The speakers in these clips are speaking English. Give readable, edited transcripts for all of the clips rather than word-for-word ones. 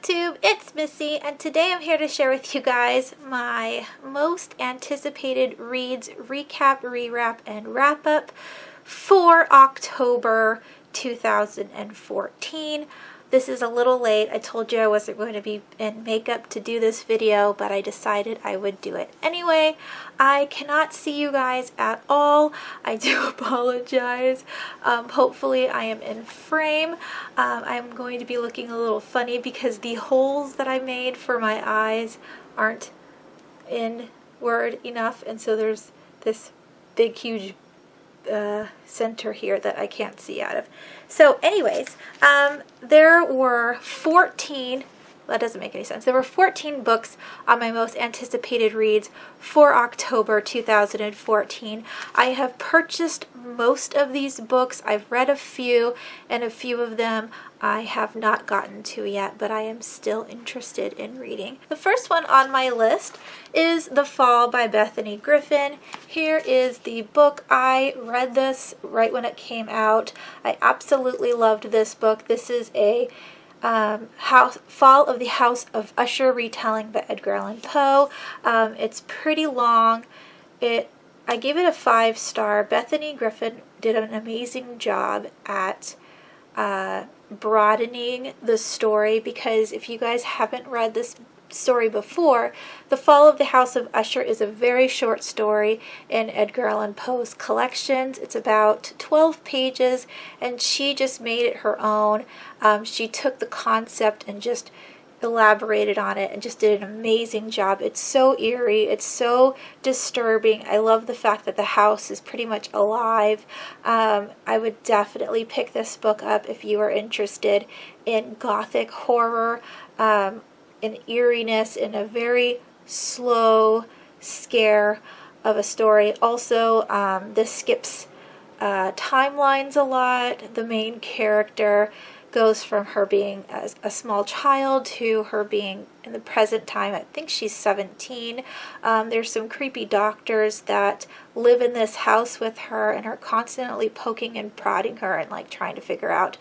BookTube, it's Missy, and today I'm here to share with you guys my most anticipated reads, recap, rewrap, and wrap up for October 2014. This is a little late. I told you I wasn't going to be in makeup to do this video, but I decided I would do it anyway. I cannot see you guys at all. I do apologize. Hopefully I am in frame. I'm going to be looking a little funny because the holes that I made for my eyes aren't inward enough, and so there's this big huge center here that I can't see out of. So anyways, there were 14, that doesn't make any sense, there were 14 books on my most anticipated reads for October 2014. I have purchased most of these books. I've read a few, and a few of them I have not gotten to yet, but I am still interested in reading. The first one on my list is The Fall by Bethany Griffin. Here is the book. I read this right when it came out. I absolutely loved this book. This is a Fall of the House of Usher retelling by Edgar Allan Poe. It's pretty long. I gave it a 5-star. Bethany Griffin did an amazing job at broadening the story, because if you guys haven't read this story before, The Fall of the House of Usher is a very short story in Edgar Allan Poe's collections. It's about 12 pages, and she just made it her own. She took the concept and just elaborated on it and just did an amazing job. It's so eerie, it's so disturbing. I love the fact that the house is pretty much alive. I would definitely pick this book up if you are interested in gothic horror, in eeriness, in a very slow scare of a story. Also, this skips timelines a lot. The main character goes from her being a small child to her being in the present time. I think she's 17. There's some creepy doctors that live in this house with her and are constantly poking and prodding her and like trying to figure out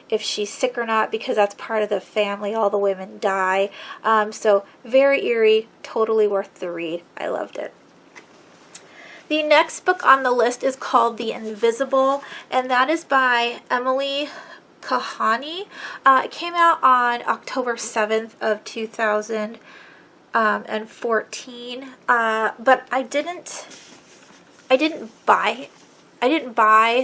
if she's sick or not, because that's part of the family. All the women die. So very eerie, totally worth the read. I loved it. The next book on the list is called The Invisible, and that is by Emily Kahani. It came out on October 7th of 2014, but I didn't buy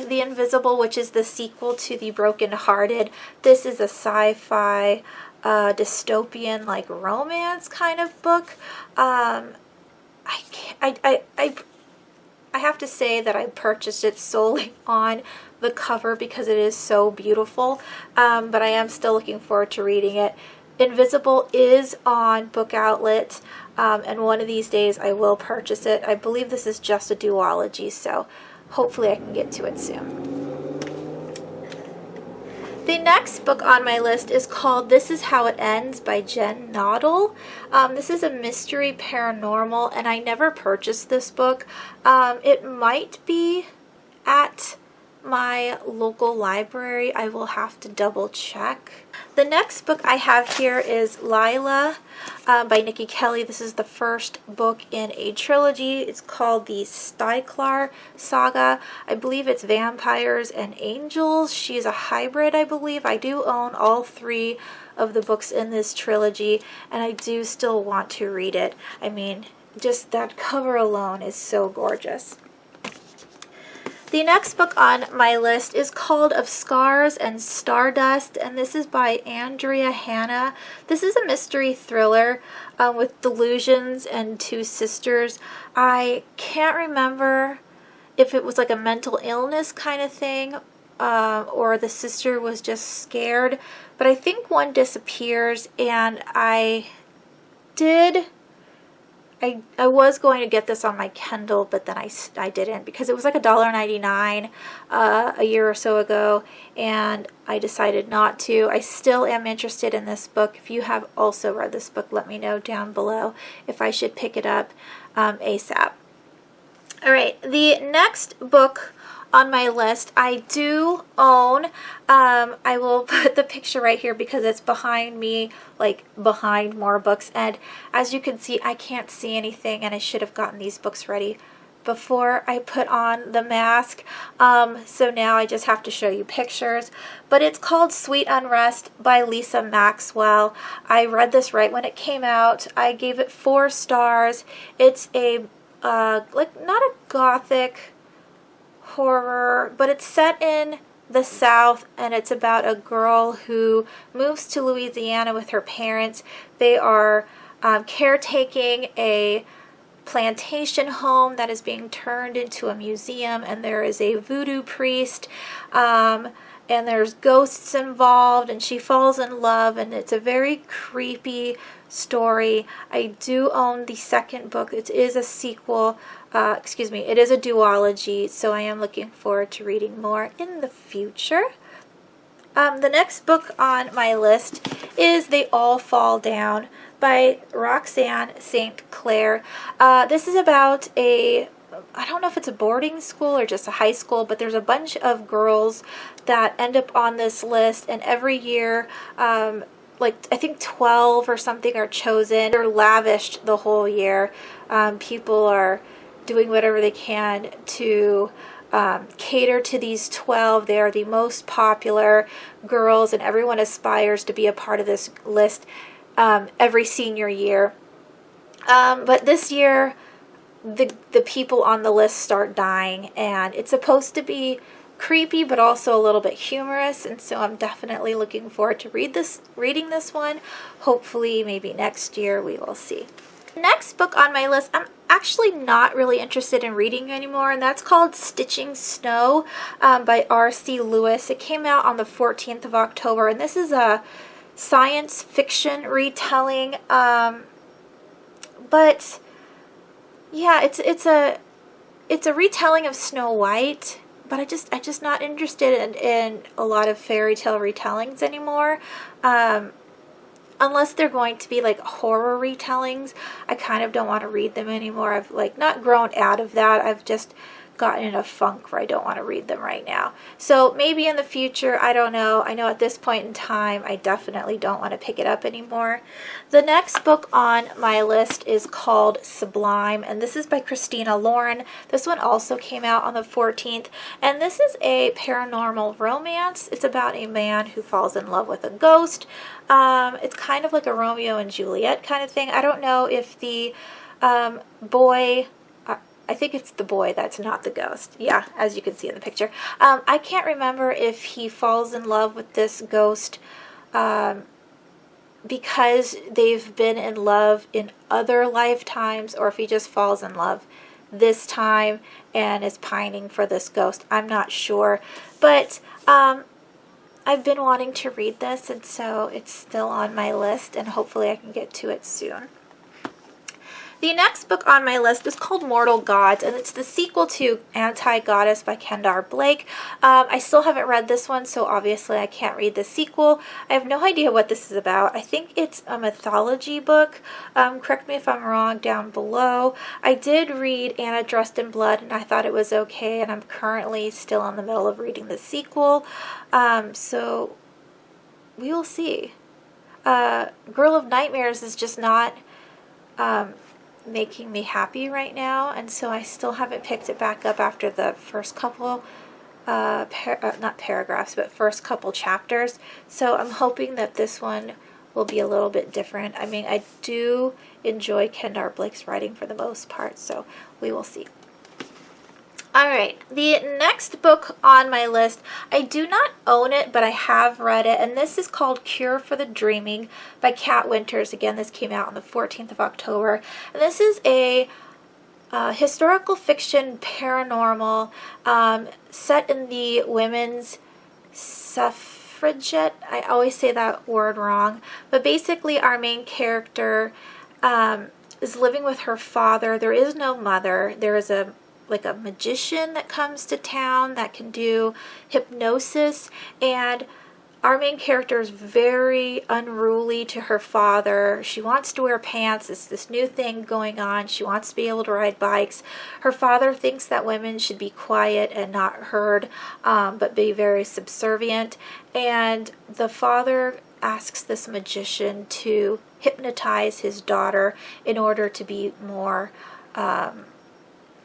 The Invisible, which is the sequel to The Broken Hearted. This is a sci-fi dystopian like romance kind of book. I have to say that I purchased it solely on the cover because it is so beautiful, but I am still looking forward to reading it. Invisible is on Book Outlet, and one of these days I will purchase it. I believe this is just a duology, so hopefully I can get to it soon. The next book on my list is called This Is How It Ends by Jen Noddle. This is a mystery paranormal, and I never purchased this book. It might be at my local library. I will have to double check. The next book I have here is Lila by Nikki Kelly. This is the first book in a trilogy. It's called the Styklar Saga. I believe it's vampires and angels. She's a hybrid, I believe. I do own all 3 of the books in this trilogy, and I do still want to read it. I mean, just that cover alone is so gorgeous. The next book on my list is called Of Scars and Stardust, and this is by Andrea Hanna. This is a mystery thriller with delusions and 2 sisters. I can't remember if it was like a mental illness kind of thing, or the sister was just scared, but I think one disappears, and I was going to get this on my Kindle, but then I didn't, because it was like $1.99 a year or so ago, and I decided not to. I still am interested in this book. If you have also read this book, let me know down below if I should pick it up ASAP. Alright, the next book on my list, I do own, I will put the picture right here because it's behind me, like behind more books, and as you can see, I can't see anything, and I should have gotten these books ready before I put on the mask, so now I just have to show you pictures. But it's called Sweet Unrest by Lisa Maxwell. I read this right when it came out. I gave it 4 stars. It's a like not a gothic horror, but it's set in the South, and it's about a girl who moves to Louisiana with her parents. They are caretaking a plantation home that is being turned into a museum, and there is a voodoo priest, and there's ghosts involved, and she falls in love, and it's a very creepy story. I do own the second book. It is a sequel, excuse me, it is a duology, so I am looking forward to reading more in the future. The next book on my list is They All Fall Down by Roxanne St. Clair. This is about I don't know if it's a boarding school or just a high school, but there's a bunch of girls that end up on this list, and every year, like I think 12 or something are chosen. They're lavished the whole year. People are doing whatever they can to cater to these 12. They are the most popular girls, and everyone aspires to be a part of this list every senior year. But this year, the people on the list start dying, and it's supposed to be creepy but also a little bit humorous, and so I'm definitely looking forward to reading this one. Hopefully maybe next year, we will see. Next book on my list I'm actually not really interested in reading anymore, and that's called Stitching Snow by R.C. Lewis. It came out on the 14th of October, and this is a science fiction retelling, but yeah, it's a retelling of Snow White, but I'm just not interested in a lot of fairy tale retellings anymore. Unless they're going to be like horror retellings, I kind of don't want to read them anymore. I've like not grown out of that. I've just gotten in a funk where I don't want to read them right now. So maybe in the future, I don't know. I know at this point in time, I definitely don't want to pick it up anymore. The next book on my list is called Sublime, and this is by Christina Lauren. This one also came out on the 14th, and this is a paranormal romance. It's about a man who falls in love with a ghost. It's kind of like a Romeo and Juliet kind of thing. I don't know if the boy... I think it's the boy that's not the ghost. Yeah, as you can see in the picture. I can't remember if he falls in love with this ghost because they've been in love in other lifetimes, or if he just falls in love this time and is pining for this ghost. I'm not sure. But I've been wanting to read this, and so it's still on my list, and hopefully I can get to it soon. The next book on my list is called Mortal Gods, and it's the sequel to Anti-Goddess by Kendar Blake. I still haven't read this one, so obviously I can't read the sequel. I have no idea what this is about. I think it's a mythology book. Correct me if I'm wrong down below. I did read Anna Dressed in Blood, and I thought it was okay, and I'm currently still in the middle of reading the sequel. So we will see. Girl of Nightmares is just not... making me happy right now, and so I still haven't picked it back up after the first couple not paragraphs, but first couple chapters. So I'm hoping that this one will be a little bit different. I mean, I do enjoy Kendar Blake's writing for the most part, so we will see. Alright, the next book on my list, I do not own it, but I have read it, and this is called Cure for the Dreaming by Kat Winters. Again, this came out on the 14th of October, and this is a historical fiction paranormal set in the women's suffragette. I always say that word wrong, but basically our main character is living with her father. There is no mother. There is a magician that comes to town that can do hypnosis, and our main character is very unruly to her father. She wants to wear pants. It's this new thing going on. She wants to be able to ride bikes. Her father thinks that women should be quiet and not heard, but be very subservient. And the father asks this magician to hypnotize his daughter in order to be more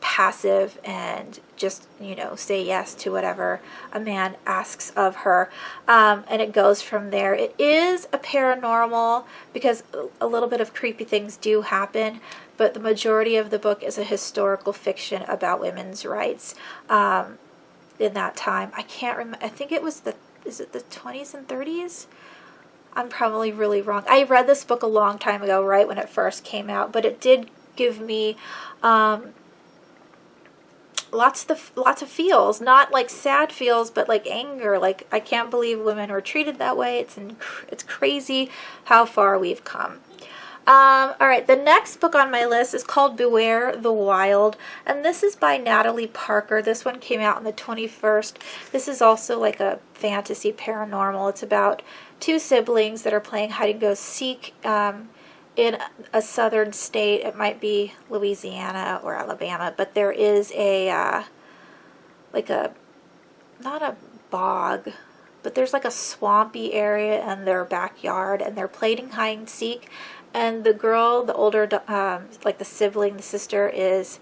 passive and just, you know, say yes to whatever a man asks of her. And it goes from there. It is a paranormal because a little bit of creepy things do happen, but the majority of the book is a historical fiction about women's rights in that time. I can't remember. I think it was is it the 20s and 30s? I'm probably really wrong. I read this book a long time ago, right when it first came out, but it did give me lots of feels, not like sad feels, but like anger. Like, I can't believe women were treated that way. It's crazy how far we've come. All right, the next book on my list is called Beware the Wild, and this is by Natalie Parker. This one came out on the 21st. This is also like a fantasy paranormal. It's about two siblings that are playing hide and go seek in a southern state. It might be Louisiana or Alabama, but there is a not a bog, but there's like a swampy area in their backyard, and they're playing hide and seek. And the girl, the older, like the sibling, the sister, is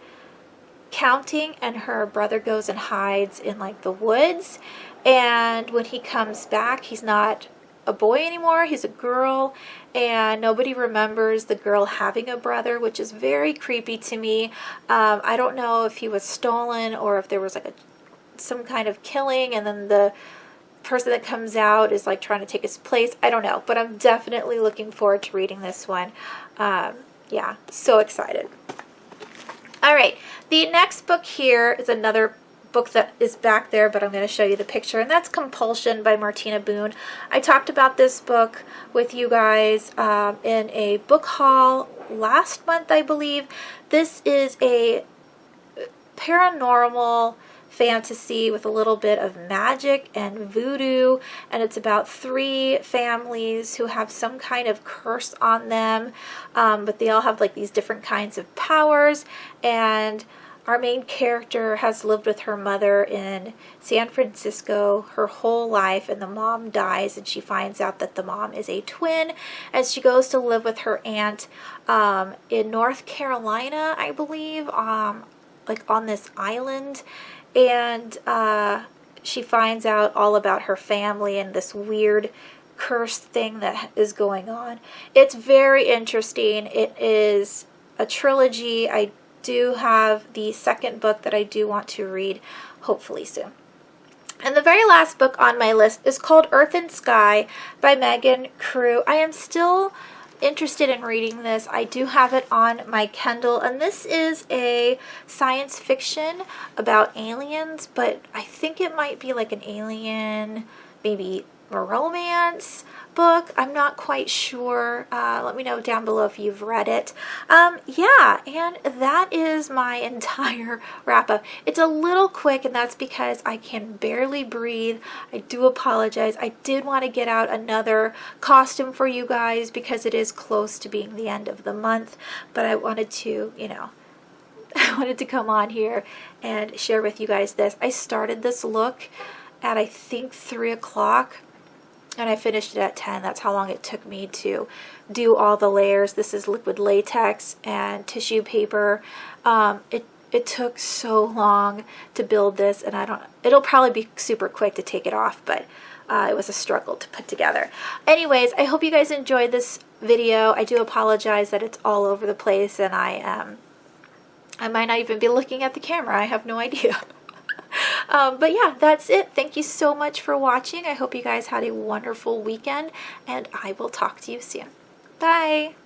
counting, and her brother goes and hides in like the woods. And when he comes back, he's not a boy anymore, he's a girl, and nobody remembers the girl having a brother, which is very creepy to me. I don't know if he was stolen or if there was like some kind of killing, and then the person that comes out is like trying to take his place. I don't know, but I'm definitely looking forward to reading this one. Yeah, so excited. All right, the next book here is another book that is back there, but I'm going to show you the picture, and that's Compulsion by Martina Boone. I talked about this book with you guys in a book haul last month, I believe. This is a paranormal fantasy with a little bit of magic and voodoo, and it's about three families who have some kind of curse on them, but they all have like these different kinds of powers. And our main character has lived with her mother in San Francisco her whole life, and the mom dies, and she finds out that the mom is a twin, and she goes to live with her aunt in North Carolina, I believe, like on this island. And she finds out all about her family and this weird curse thing that is going on. It's very interesting. It is a trilogy. I do have the second book that I do want to read, hopefully soon. And the very last book on my list is called Earth and Sky by Megan Crew. I am still interested in reading this. I do have it on my Kindle, and this is a science fiction about aliens, but I think it might be like an alien, maybe a romance book. I'm not quite sure. Let me know down below if you've read it. Yeah, and that is my entire wrap up. It's a little quick, and that's because I can barely breathe. I do apologize. I did want to get out another costume for you guys because it is close to being the end of the month, but I wanted to, you know, I wanted to come on here and share with you guys this. I started this look at I think 3 o'clock, and I finished it at 10. That's how long it took me to do all the layers. This is liquid latex and tissue paper. It took so long to build this, and it'll probably be super quick to take it off, but it was a struggle to put together. Anyways, I hope you guys enjoyed this video. I do apologize that it's all over the place, and I might not even be looking at the camera. I have no idea. But yeah, that's it. Thank you so much for watching. I hope you guys had a wonderful weekend, and I will talk to you soon. Bye!